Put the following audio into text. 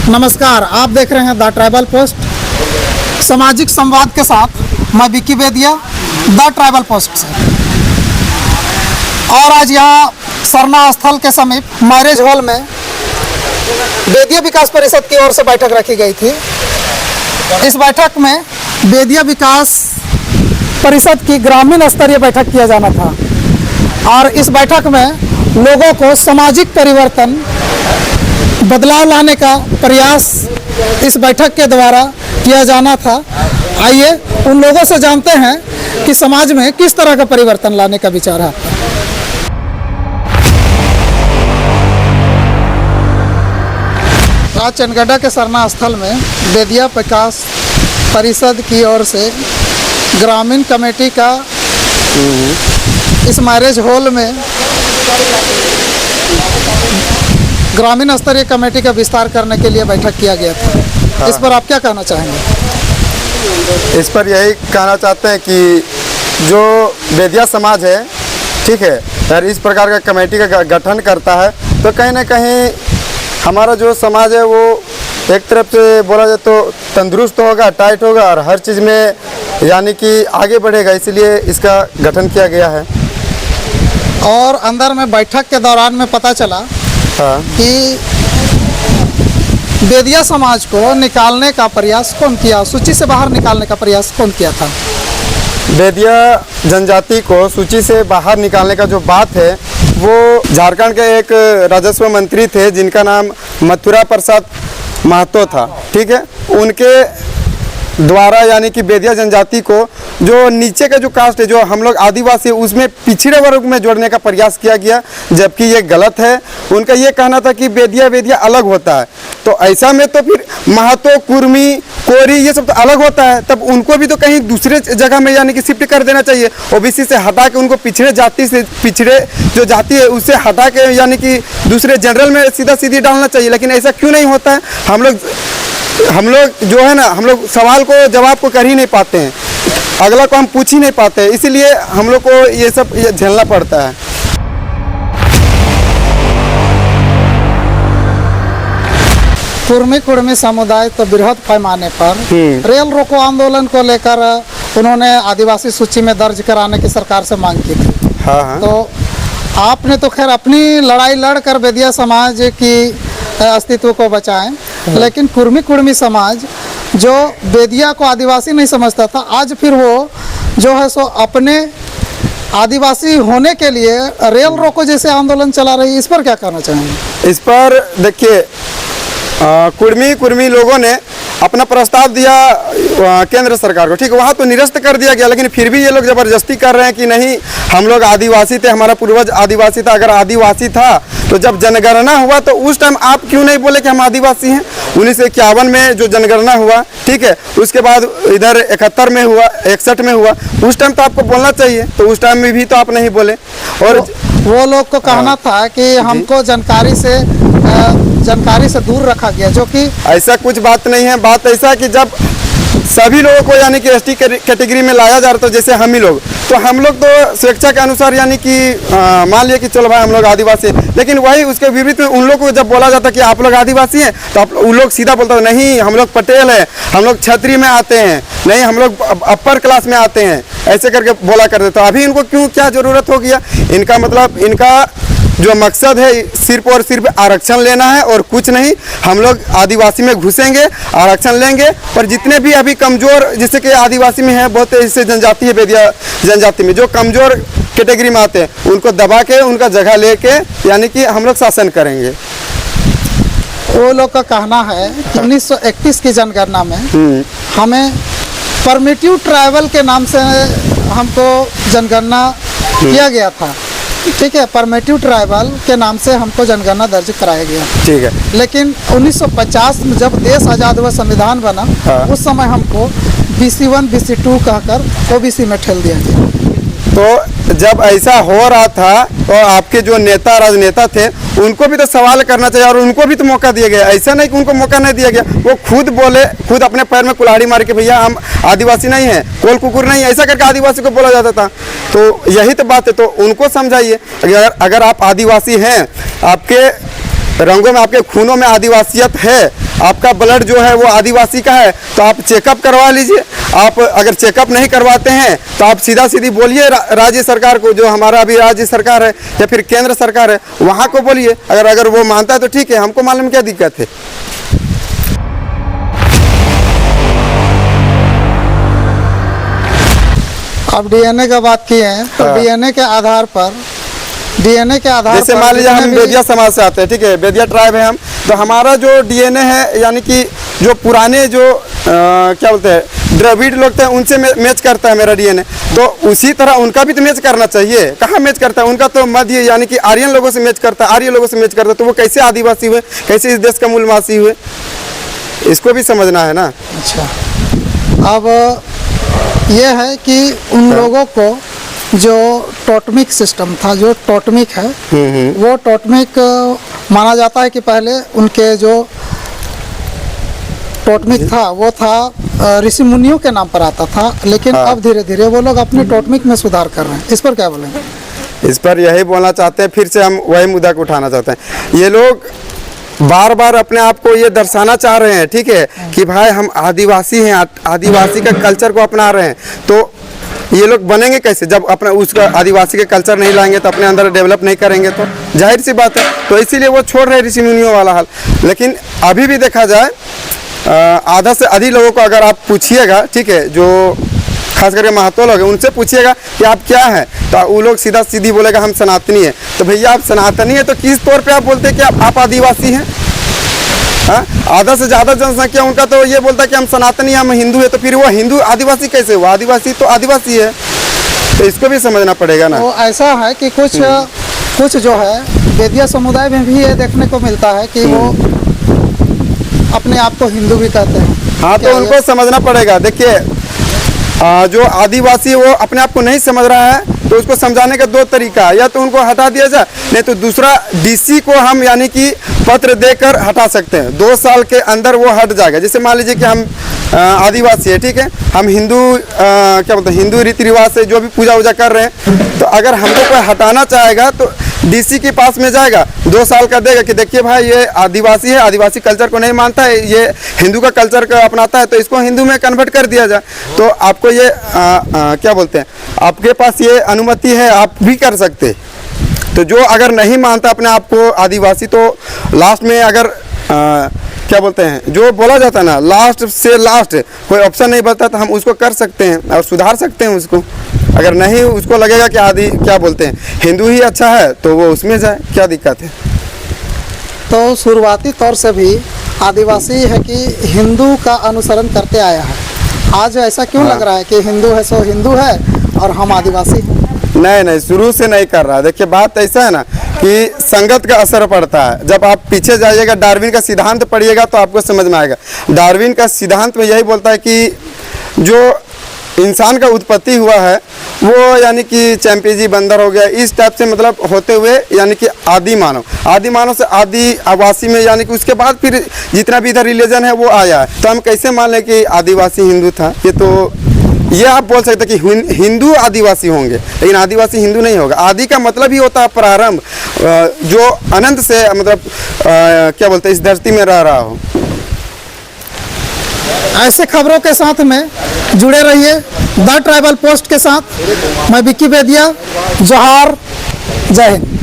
नमस्कार, आप देख रहे हैं द ट्राइबल पोस्ट। सामाजिक संवाद के साथ मैं विकी बेदिया, द ट्राइबल पोस्ट से। और आज यहाँ सरना स्थल के समीप मैरिज हॉल में बेदिया विकास परिषद की ओर से बैठक रखी गई थी। इस बैठक में बेदिया विकास परिषद की ग्रामीण स्तरीय बैठक किया जाना था और इस बैठक में लोगों को सामाजिक परिवर्तन, बदलाव लाने का प्रयास इस बैठक के द्वारा किया जाना था। आइए उन लोगों से जानते हैं कि समाज में किस तरह का परिवर्तन लाने का विचार है। आज चनगड्डा के सरना स्थल में बेदिया विकास परिषद की ओर से ग्रामीण कमेटी का इस मैरिज हॉल में ग्रामीण स्तरीय कमेटी का विस्तार करने के लिए बैठक किया गया था। इस पर आप क्या कहना चाहेंगे? इस पर यही कहना चाहते हैं कि जो बेदिया समाज है, ठीक है, और इस प्रकार का कमेटी का गठन करता है तो कहीं ना कहीं हमारा जो समाज है वो एक तरफ से बोला जाए तो तंदुरुस्त होगा, टाइट होगा और हर चीज़ में यानी कि आगे बढ़ेगा, इसलिए इसका गठन किया गया है। और अंदर में बैठक के दौरान में पता चला कि बेदिया समाज को निकालने का प्रयास कौन किया, सूची से बाहर निकालने का प्रयास कौन किया था? बेदिया जनजाति को सूची से बाहर निकालने का जो बात है वो झारखंड के एक राजस्व मंत्री थे जिनका नाम मथुरा प्रसाद महतो था, ठीक है। उनके द्वारा यानी कि बेदिया जनजाति को जो नीचे का जो कास्ट है, जो हम लोग आदिवासी है, उसमें पिछड़े वर्ग में जोड़ने का प्रयास किया गया, जबकि ये गलत है। उनका ये कहना था कि बेदिया अलग होता है, तो ऐसा में तो फिर महतो, कुर्मी, कोरी ये सब तो अलग होता है, तब उनको भी तो कहीं दूसरे जगह में यानी कि शिफ्ट कर देना चाहिए। ओबीसी से हटा के उनको पिछड़े जाति से, पिछड़े जो जाति है उससे हटा के यानी कि दूसरे जनरल में सीधा सीधी डालना चाहिए, लेकिन ऐसा क्यों नहीं होता है? हम लोग जो है ना, हम लोग सवाल को जवाब को कर ही नहीं पाते हैं, अगला को हम पूछ ही नहीं पाते हैं, इसीलिए हम लोग को ये सब झेलना पड़ता है। कुर्मी समुदाय तो बृहद पैमाने पर रेल रोको आंदोलन को लेकर उन्होंने आदिवासी सूची में दर्ज कराने की सरकार से मांग की थी। हाँ। तो आपने तो खैर अपनी लड़ाई लड़कर बेदिया समाज की अस्तित्व को बचाएं, लेकिन कुर्मी समाज जो बेदिया को आदिवासी नहीं समझता था, आज फिर वो जो है सो अपने आदिवासी होने के लिए रेल रोको जैसे आंदोलन चला रही है। इस पर क्या कहना चाहेंगे? इस पर देखिए, कुर्मी लोगों ने अपना प्रस्ताव दिया केंद्र सरकार को, ठीक है, वहाँ तो निरस्त कर दिया गया, लेकिन फिर भी ये लोग ज़बरदस्ती कर रहे हैं कि नहीं, हम लोग आदिवासी थे, हमारा पूर्वज आदिवासी था। अगर आदिवासी था तो जब जनगणना हुआ तो उस टाइम आप क्यों नहीं बोले कि हम आदिवासी हैं? 1951 में जो जनगणना हुआ, ठीक है, उसके बाद इधर 71 में हुआ, 61 में हुआ, उस टाइम तो आपको बोलना चाहिए, तो उस टाइम में भी तो आप नहीं बोले। और वो लोग को कहना था कि हमको जानकारी से दूर रखा गया, जो कि ऐसा कुछ बात नहीं है। बात ऐसा है कि जब सभी लोगों को यानी कि एसटी कैटेगरी में लाया जा रहा था, जैसे हम ही लोग, तो हम लोग तो स्वेच्छा के अनुसार यानी कि मान लिया कि चलो भाई हम लोग आदिवासी, लेकिन वही उसके विपरीत में उन लोग को जब बोला जाता कि आप लोग आदिवासी हैं, तो आप उन लोग सीधा बोलता नहीं, हम लोग पटेल हैं, हम लोग क्षत्रिय में आते हैं, नहीं हम लोग अपर क्लास में आते हैं, ऐसे करके बोला करते। तो अभी इनको क्यों क्या ज़रूरत हो गया? इनका मतलब, इनका जो मकसद है सिर्फ और सिर्फ आरक्षण लेना है और कुछ नहीं। हम लोग आदिवासी में घुसेंगे, आरक्षण लेंगे, और जितने भी अभी कमज़ोर, जैसे कि आदिवासी में है बहुत ऐसे जनजाति है, बेदिया जनजाति में जो कमज़ोर कैटेगरी में आते हैं, उनको दबा के उनका जगह लेके यानी कि हम लोग शासन करेंगे। वो लोग का कहना है कि 1931 की जनगणना में हमें परमिटिव ट्राइबल के नाम से हमको जनगणना किया गया था, ठीक है, परमिटिव ट्राइबल के नाम से हमको जनगणना दर्ज कराया गया, ठीक है। लेकिन 1950 में जब देश आज़ाद हुआ, संविधान बना, उस समय हमको BC1 BC2 कहकर ओबीसी में ठेल दिया गया। तो जब ऐसा हो रहा था तो आपके जो नेता राजनेता थे उनको भी तो सवाल करना चाहिए और उनको भी तो मौका दिया गया। ऐसा नहीं कि उनको मौका नहीं दिया गया, वो खुद बोले, खुद अपने पैर में कुल्हाड़ी मार के भैया हम आदिवासी नहीं हैं, कोल कुकुर नहीं है, ऐसा करके आदिवासी को बोला जाता था। तो यही तो बात है, तो उनको समझाइए। अगर आप आदिवासी हैं, आपके रंगों में, आपके खूनों में आदिवासियत है, आपका ब्लड जो है वो आदिवासी का है तो आप चेकअप करवा लीजिए। आप अगर चेकअप नहीं करवाते हैं तो आप सीधा सीधी बोलिए राज्य सरकार को, जो हमारा अभी राज्य सरकार है या फिर केंद्र सरकार है वहाँ को बोलिए। अगर वो मानता है तो ठीक है, हमको मालूम क्या दिक्कत है। अब डीएनए का बात किए हैं तो डीएनए के आधार पर जैसे मान लीजिए हम बेदिया समाज से आते हैं, ठीक है, बेदिया ट्राइब है हम, तो हमारा जो डीएनए है यानी कि जो पुराने जो क्या बोलते हैं द्रविड़ लोग थे उनसे मैच करता है मेरा डीएनए, तो उसी तरह उनका भी तो मैच करना चाहिए। कहाँ मैच करता है? उनका तो मध्य यानी कि आर्यन लोगों से मैच करता है, आर्य लोगों से मैच करता है, तो वो कैसे आदिवासी हुए, कैसे इस देश का मूलवासी हुए, इसको भी समझना है ना। अच्छा, अब ये है कि उन लोगों को जो टोटमिक सिस्टम था, जो टोटमिक है वो टोटमिक माना जाता है कि पहले उनके जो टोटमिक था वो था ऋषि मुनियों के नाम पर आता था, लेकिन अब धीरे धीरे वो लोग अपने टोटमिक में सुधार कर रहे हैं। इस पर क्या बोलेंगे? इस पर यही बोलना चाहते हैं, फिर से हम वही मुद्दा को उठाना चाहते हैं। ये लोग बार बार अपने आप को ये दर्शाना चाह रहे हैं, ठीक है, कि भाई हम आदिवासी हैं, आदिवासी का कल्चर को अपना रहे हैं। तो ये लोग बनेंगे कैसे जब अपना उसका आदिवासी के कल्चर नहीं लाएंगे, तो अपने अंदर डेवलप नहीं करेंगे, तो जाहिर सी बात है। तो इसीलिए वो छोड़ रहे ऋषि मुनियों वाला हाल। लेकिन अभी भी देखा जाए आधा से अधिक लोगों को अगर आप पूछिएगा, ठीक है, जो खास करके महतो लोग हैं, उनसे पूछिएगा कि आप क्या हैं, तो वो लोग सीधा सीधी बोलेगा हम सनातनी हैं। तो भैया आप सनातनी हैं तो किस तौर पे आप बोलते हैं कि आप आदिवासी हैं? हाँ, आधा से ज़्यादा जनसंख्या उनका तो ये बोलता है कि हम सनातनी, हम हिंदू है, तो फिर वो हिंदू आदिवासी कैसे हुआ? आदिवासी तो आदिवासी है, तो इसको भी समझना पड़ेगा ना। तो ऐसा है कि कुछ जो है बेदिया समुदाय में भी ये देखने को मिलता है कि वो अपने आप को हिंदू भी कहते हैं। हाँ, तो उनको समझना पड़ेगा। देखिए जो आदिवासी वो अपने आप को नहीं समझ रहा है तो उसको समझाने का दो तरीका है, या तो उनको हटा दिया जाए, नहीं तो दूसरा डीसी को हम यानी कि पत्र देकर हटा सकते हैं। 2 साल के अंदर वो हट जाएगा। जैसे मान लीजिए कि हम आदिवासी है, ठीक है, हम हिंदू क्या बोलते हैं हिंदू रीति रिवाज से जो भी पूजा वूजा कर रहे हैं, तो अगर हमको कोई हटाना चाहेगा तो डीसी के पास में जाएगा, 2 साल का देगा कि देखिए भाई ये आदिवासी है, आदिवासी कल्चर को नहीं मानता है, ये हिंदू का कल्चर को अपनाता है, तो इसको हिंदू में कन्वर्ट कर दिया जाए। तो आपको ये क्या बोलते हैं, आपके पास ये अनुमति है, आप भी कर सकते। तो जो अगर नहीं मानता अपने आप को आदिवासी, तो लास्ट में अगर क्या बोलते हैं जो बोला जाता है ना, लास्ट से लास्ट कोई ऑप्शन नहीं बचता, तो हम उसको कर सकते हैं और सुधार सकते हैं उसको। अगर नहीं उसको लगेगा कि क्या बोलते हैं हिंदू ही अच्छा है, तो वो उसमें जाए, क्या दिक्कत है। तो शुरुआती तौर से भी आदिवासी है कि हिंदू का अनुसरण करते आया है। आज ऐसा क्यों लग रहा है कि हिंदू है सो हिंदू है और हम आदिवासी हैं? नहीं, शुरू से नहीं कर रहा। देखिए बात ऐसा है ना कि संगत का असर पड़ता है। जब आप पीछे जाइएगा, डार्विन का सिद्धांत पढ़िएगा तो आपको समझ में आएगा। डार्विन का सिद्धांत में यही बोलता है कि जो इंसान का उत्पत्ति हुआ है वो यानी कि चैंपीजी बंदर हो गया, इस टाइप से मतलब होते हुए यानी कि आदि मानव से आदि आवासी में, यानी कि उसके बाद फिर जितना भी इधर रिलीजन है वो आया है। तो हम कैसे मान लें कि आदिवासी हिंदू था? ये आप बोल सकते कि हिंदू आदिवासी होंगे, लेकिन आदिवासी हिंदू नहीं होगा। आदि का मतलब ही होता है प्रारंभ, जो अनंत से मतलब क्या बोलते हैं इस धरती में रह रहा हो। ऐसे खबरों के साथ में जुड़े रहिए द ट्राइबल पोस्ट के साथ। मैं विक्की बेदिया, जोहार, जय हिंद।